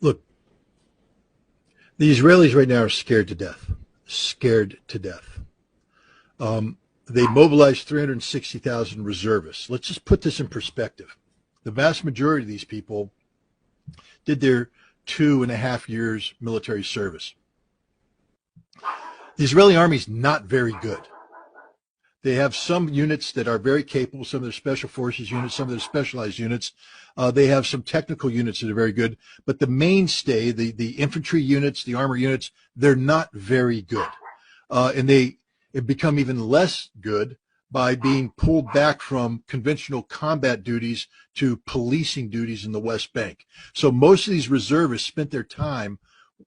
Look, the Israelis right now are scared to death. Scared to death. They mobilized 360,000 reservists. Let's just put this in perspective. The vast majority of these people did their 2.5 years military service. The Israeli army is not very good. They have some units that are very capable, some of their special forces units, some of their specialized units. They have some technical units that are very good, but the mainstay, the infantry units, the armor units, they're not very good. And they have become even less good by being pulled back from conventional combat duties to policing duties in the West Bank. So most of these reservists spent their time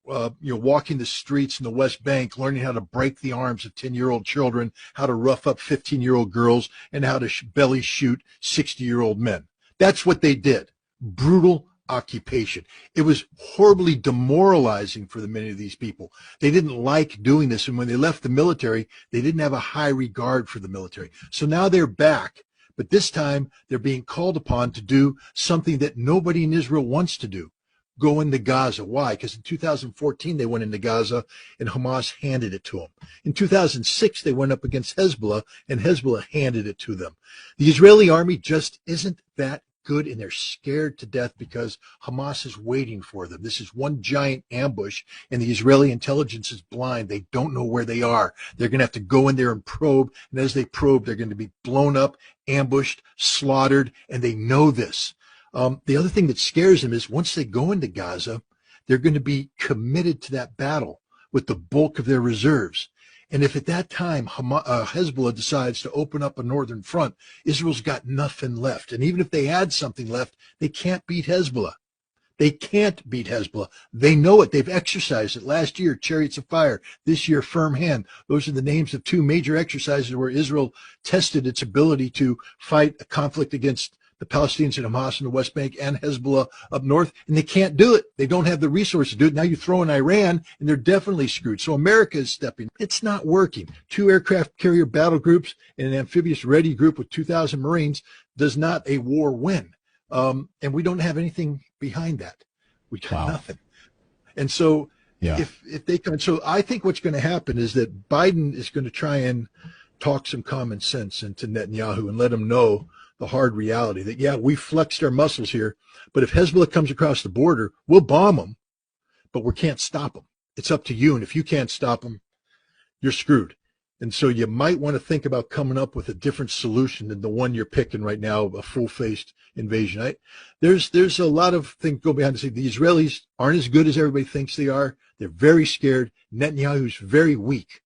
walking the streets in the West Bank, learning how to break the arms of 10-year-old children, how to rough up 15-year-old girls, and how to belly shoot 60-year-old men. That's what they did. Brutal occupation. It was horribly demoralizing for many of these people. They didn't like doing this, and when they left the military, they didn't have a high regard for the military. So now they're back, but this time they're being called upon to do something that nobody in Israel wants to do. Go into Gaza. Why? Because in 2014, they went into Gaza and Hamas handed it to them. In 2006, they went up against Hezbollah and Hezbollah handed it to them. The Israeli army just isn't that good, and they're scared to death because Hamas is waiting for them. This is one giant ambush, and the Israeli intelligence is blind. They don't know where they are. They're going to have to go in there and probe, and as they probe, they're going to be blown up, ambushed, slaughtered, and they know this. The other thing that scares them is once they go into Gaza, they're going to be committed to that battle with the bulk of their reserves. And if at that time Hezbollah decides to open up a northern front, Israel's got nothing left. And even if they had something left, they can't beat Hezbollah. They can't beat Hezbollah. They know it. They've exercised it. Last year, Chariots of Fire. This year, Firm Hand. Those are the names of two major exercises where Israel tested its ability to fight a conflict against the Palestinians and Hamas in the West Bank and Hezbollah up north, and they can't do it. They don't have the resources to do it. Now you throw in Iran, and they're definitely screwed. So America is stepping. It's not working. 2 aircraft carrier battle groups and an amphibious ready group with 2,000 Marines does not a war win. And we don't have anything behind that. We got nothing. And so if they come, so I think what's going to happen is that Biden is going to try and talk some common sense into Netanyahu and let him know the hard reality that, we flexed our muscles here, but if Hezbollah comes across the border, we'll bomb them, but we can't stop them. It's up to you, and if you can't stop them, you're screwed. And so you might want to think about coming up with a different solution than the one you're picking right now, a full-faced invasion. There's a lot of things go behind the scenes. The Israelis aren't as good as everybody thinks they are. They're very scared. Netanyahu's very weak.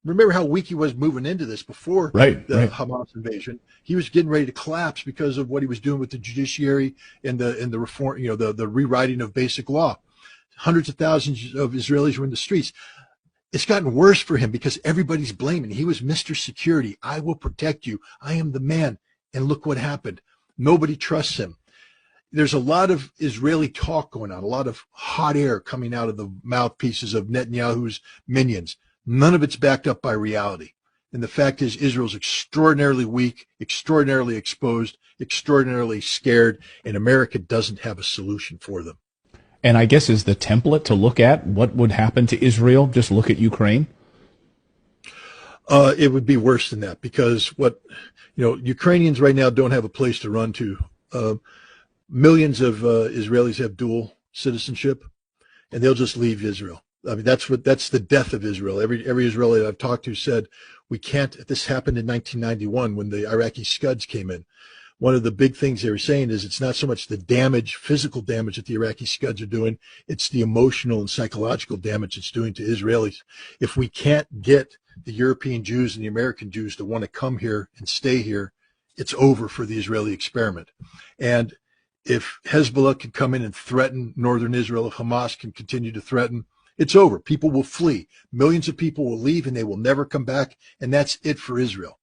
Remember how weak he was moving into this before the Hamas invasion. He was getting ready to collapse because of what he was doing with the judiciary and the reform, the rewriting of basic law. Hundreds of thousands of Israelis were in the streets. It's gotten worse for him because everybody's blaming. He was Mr. Security. I will protect you. I am the man. And look what happened. Nobody trusts him. There's a lot of Israeli talk going on, a lot of hot air coming out of the mouthpieces of Netanyahu's minions. None of it's backed up by reality. And the fact is Israel's extraordinarily weak, extraordinarily exposed, extraordinarily scared, and America doesn't have a solution for them. And I guess is the template to look at what would happen to Israel, just look at Ukraine? It would be worse than that because Ukrainians right now don't have a place to run to. Millions of Israelis have dual citizenship, and they'll just leave Israel. I mean, that's the death of Israel. Every Israeli I've talked to said, we can't, this happened in 1991 when the Iraqi Scuds came in. One of the big things they were saying is it's not so much the damage, physical damage that the Iraqi Scuds are doing, it's the emotional and psychological damage it's doing to Israelis. If we can't get the European Jews and the American Jews to want to come here and stay here, it's over for the Israeli experiment. And if Hezbollah can come in and threaten northern Israel, if Hamas can continue to threaten, it's over. People will flee. Millions of people will leave and they will never come back. And that's it for Israel.